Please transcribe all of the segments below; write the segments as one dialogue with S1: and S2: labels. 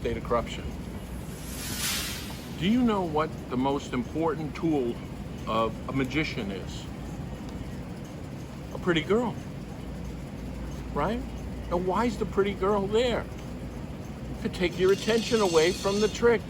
S1: state of corruption. Do you know what the most important tool of a magician is? A pretty girl, right? Now, why is the pretty girl there? To take your attention away from the trick.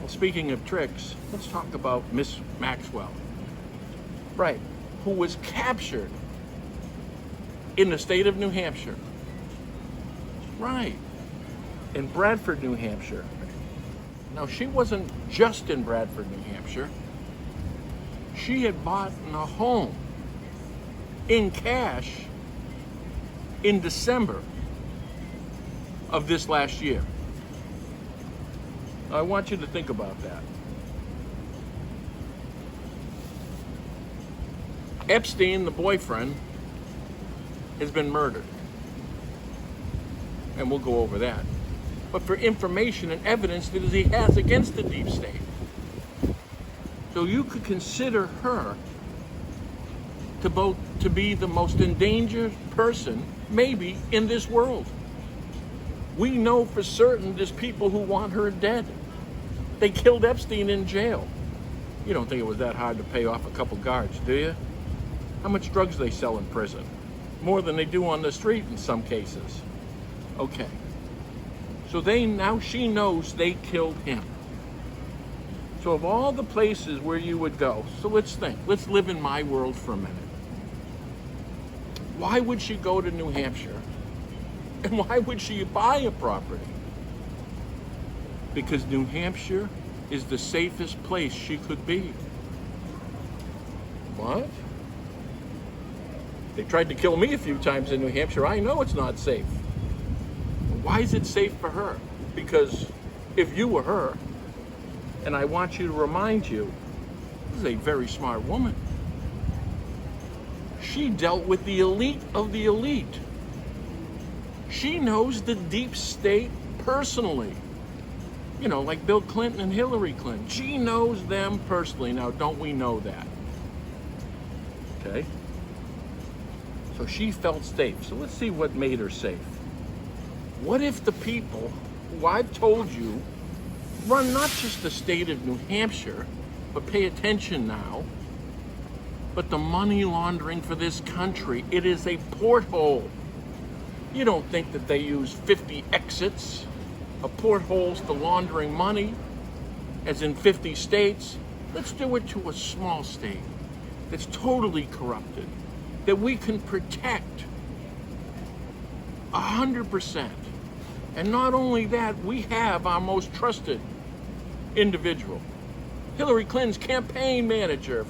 S1: Well, speaking of tricks, let's talk about Miss Maxwell, right, who was captured in the state of New Hampshire, right, in Bradford, New Hampshire. Now, she wasn't just in Bradford, New Hampshire. She had bought a home in cash in December of this last year. I want you to think about that. Epstein, the boyfriend, has been murdered. And we'll go over that. But for information and evidence that he has against the deep state. So you could consider her to be the most endangered person maybe in this world. We know for certain there's people who want her dead. They killed Epstein in jail. You don't think it was that hard to pay off a couple guards, do you? How much drugs do they sell in prison? More than they do on the street in some cases. Okay. So now she knows they killed him. So of all the places where you would go, so let's think. Let's live in my world for a minute. Why would she go to New Hampshire? And why would she buy a property? Because New Hampshire is the safest place she could be. What? They tried to kill me a few times in New Hampshire. I know it's not safe. Why is it safe for her? Because if you were her, and I want you to remind you, this is a very smart woman. She dealt with the elite of the elite. She knows the deep state personally. You know, like Bill Clinton and Hillary Clinton. She knows them personally. Now, don't we know that? Okay? So she felt safe. So let's see what made her safe. What if the people who I've told you run not just the state of New Hampshire, but pay attention now, but the money laundering for this country? It is a porthole. You don't think that they use 50 exits of portholes to laundering money, as in 50 states. Let's do it to a small state that's totally corrupted, that we can protect 100%. And not only that, we have our most trusted individual, Hillary Clinton's campaign manager,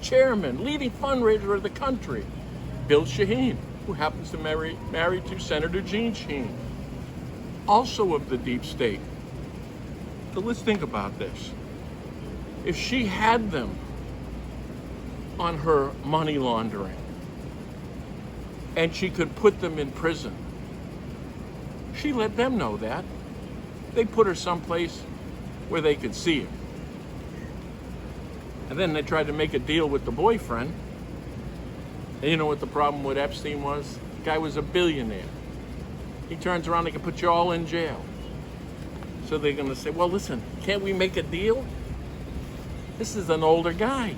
S1: chairman, leading fundraiser of the country, Bill Shaheen, who happens to marry to Senator Jean Shaheen, also of the deep state. So let's think about this. If she had them on her money laundering, and she could put them in prison, she let them know that. They put her someplace where they could see her. And then they tried to make a deal with the boyfriend. And you know what the problem with Epstein was? The guy was a billionaire. He turns around, they can put you all in jail. So they're going to say, well, listen, can't we make a deal? This is an older guy.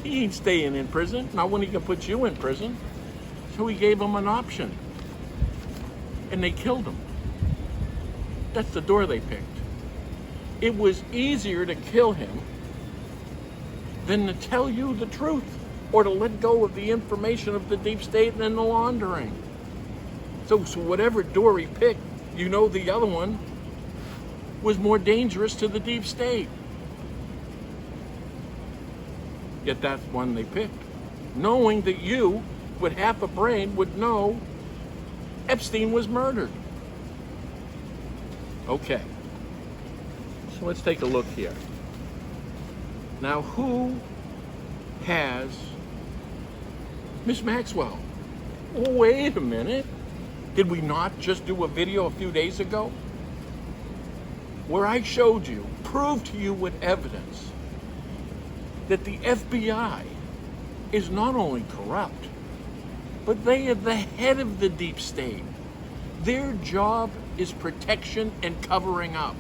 S1: He ain't staying in prison, not when he can put you in prison. So he gave him an option. And they killed him. That's the door they picked. It was easier to kill him than to tell you the truth, or to let go of the information of the deep state and the laundering. So whatever door he picked, you know the other one was more dangerous to the deep state. Yet that's one they picked, knowing that you, with half a brain, would know Epstein was murdered. Okay, so let's take a look here. Now, who has Miss Maxwell? Oh, wait a minute. Did we not just do a video a few days ago where I showed you, proved to you with evidence, that the FBI is not only corrupt, but they are the head of the deep state. Their job is protection and covering up.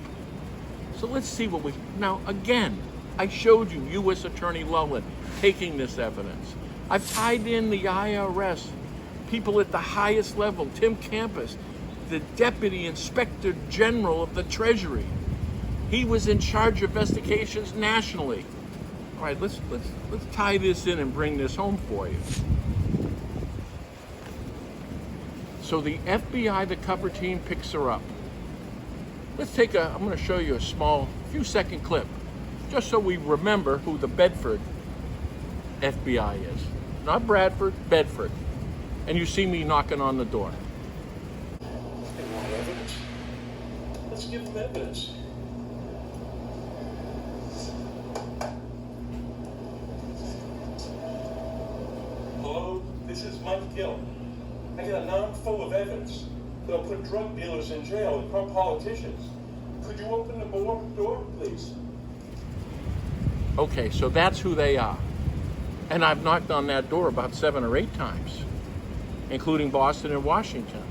S1: So let's see what now again, I showed you U.S. Attorney Lullen taking this evidence. I've tied in the IRS, people at the highest level, Tim Campus, the Deputy Inspector General of the Treasury. He was in charge of investigations nationally. All right, let's tie this in and bring this home for you. So the FBI, the cover team, picks her up. Let's take I'm going to show you a small, few-second clip, just so we remember who the Bedford FBI is. Not Bradford, Bedford. And you see me knocking on the door.
S2: They want evidence. Let's give them evidence. Hello, this is Mike Gill. I got a knob full of evidence that'll put drug dealers in jail and corrupt politicians. Could you open the door, please?
S1: Okay, so that's who they are. And I've knocked on that door about 7 or 8 times, including Boston and Washington.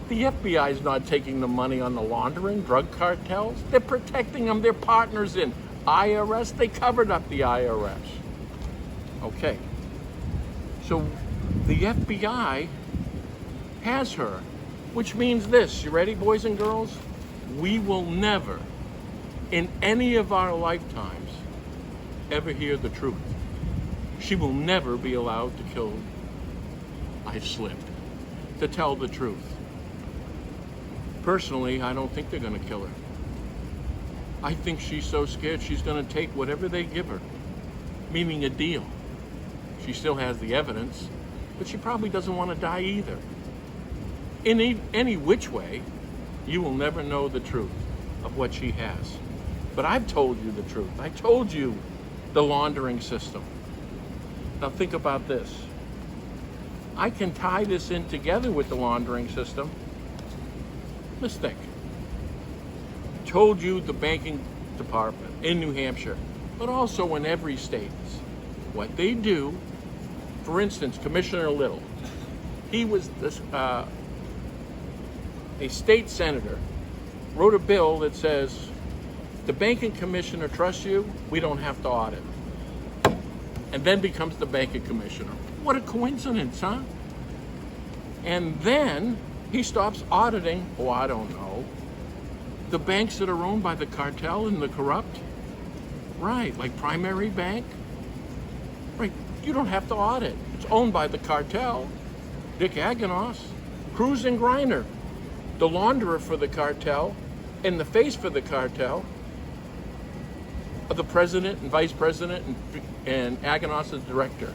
S1: The FBI is not taking the money on the laundering, drug cartels. They're protecting them. They're partners in IRS. They covered up the IRS. Okay. So the FBI has her, which means this. You ready, boys and girls? We will never, in any of our lifetimes, ever hear the truth. She will never be allowed to kill. I slipped. To tell the truth. Personally, I don't think they're going to kill her. I think she's so scared she's going to take whatever they give her, meaning a deal. She still has the evidence, but she probably doesn't want to die either. In any which way, you will never know the truth of what she has. But I've told you the truth. I told you the laundering system. Now think about this. I can tie this in together with the laundering system. Let's think. Told you the banking department in New Hampshire, but also in every state. What they do, for instance, Commissioner Little, he was this, a state senator, wrote a bill that says, the banking commissioner trusts you, we don't have to audit. And then becomes the banking commissioner. What a coincidence, huh? And then he stops auditing, I don't know, the banks that are owned by the cartel and the corrupt. Right, like Primary Bank. Right, you don't have to audit. It's owned by the cartel. Dick Aganos, Cruz and Griner, the launderer for the cartel and the face for the cartel, of the president and vice president and Aganos' director.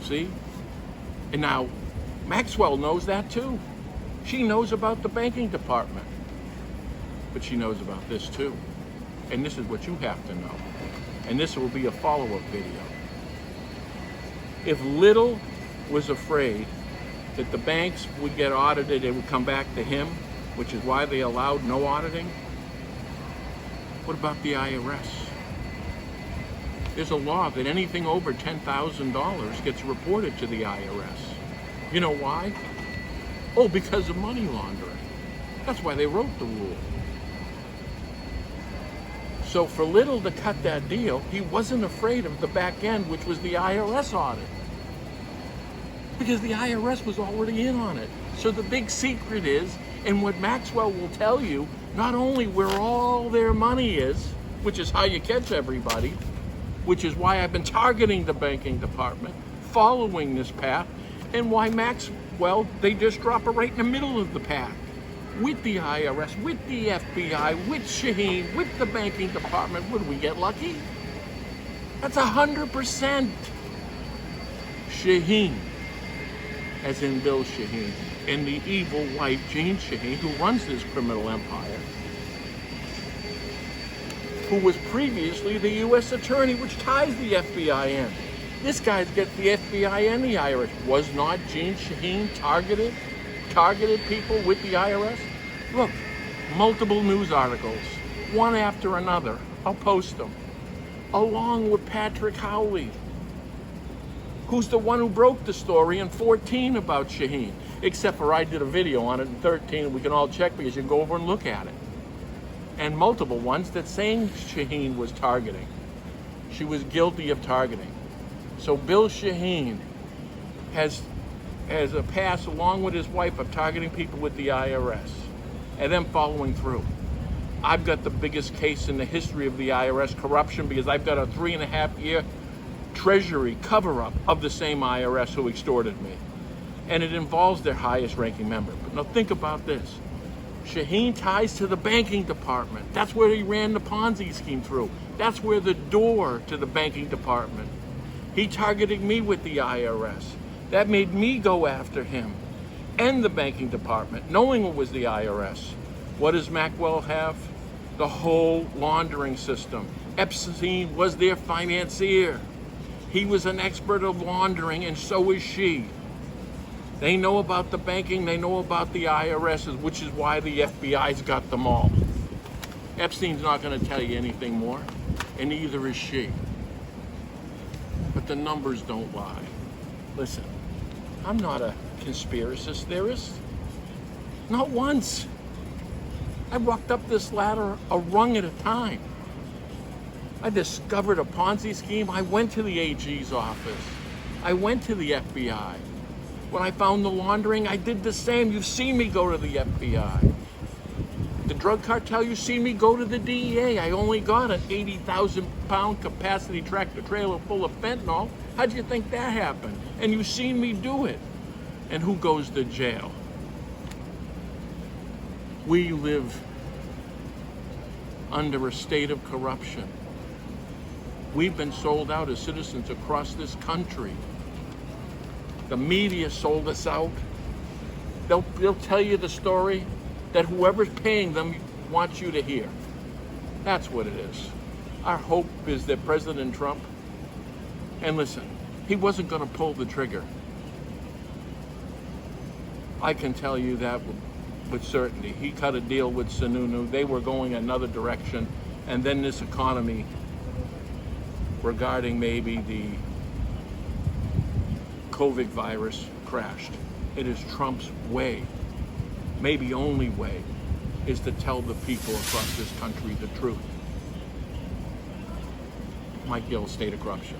S1: See? And now Maxwell knows that too. She knows about the banking department. But she knows about this too. And this is what you have to know. And this will be a follow-up video. If Little was afraid that the banks would get audited, it would come back to him, which is why they allowed no auditing, what about the IRS? There's a law that anything over $10,000 gets reported to the IRS. You know why? Oh, because of money laundering. That's why they wrote the rule. So for Little to cut that deal, he wasn't afraid of the back end, which was the IRS audit. Because the IRS was already in on it. So the big secret is, and what Maxwell will tell you, not only where all their money is, which is how you catch everybody, which is why I've been targeting the banking department, following this path, and why Maxwell, they just drop it right in the middle of the path. With the IRS, with the FBI, with Shaheen, with the banking department. Would we get lucky? That's 100% Shaheen, as in Bill Shaheen, and the evil wife, Jane Shaheen, who runs this criminal empire, who was previously the U.S. attorney, which ties the FBI in. This guy's got the FBI and the IRS. Was not Jane Shaheen targeted people with the IRS? Look, multiple news articles, one after another. I'll post them. Along with Patrick Howley, who's the one who broke the story in 2014 about Shaheen. except for I did a video on it in 13, and we can all check because you can go over and look at it. And multiple ones that saying Shaheen was targeting. She was guilty of targeting. So Bill Shaheen has a past, along with his wife, of targeting people with the IRS and then following through. I've got the biggest case in the history of the IRS corruption because I've got a 3.5-year Treasury cover-up of the same IRS who extorted me. And it involves their highest ranking member. But now think about this. Shaheen ties to the banking department. That's where he ran the Ponzi scheme through. That's where the door to the banking department. He targeted me with the IRS. That made me go after him and the banking department, knowing it was the IRS. What does Macwell have? The whole laundering system. Epstein was their financier. He was an expert of laundering, and so is she. They know about the banking, they know about the IRS, which is why the FBI's got them all. Epstein's not going to tell you anything more, and neither is she. But the numbers don't lie. Listen, I'm not a conspiracy theorist. Not once. I walked up this ladder a rung at a time. I discovered a Ponzi scheme. I went to the AG's office. I went to the FBI. When I found the laundering, I did the same. You've seen me go to the FBI. The drug cartel, you've seen me go to the DEA. I only got an 80,000-pound capacity tractor trailer full of fentanyl. How'd you think that happened? And you've seen me do it. And who goes to jail? We live under a state of corruption. We've been sold out as citizens across this country. The media sold us out. They'll tell you the story that whoever's paying them wants you to hear. That's what it is. Our hope is that President Trump, and listen, he wasn't going to pull the trigger. I can tell you that with certainty. He cut a deal with Sununu. They were going another direction. And then this economy regarding maybe the COVID virus crashed. It is Trump's way, maybe only way, is to tell the people across this country the truth. Mike Gill, State of Corruption.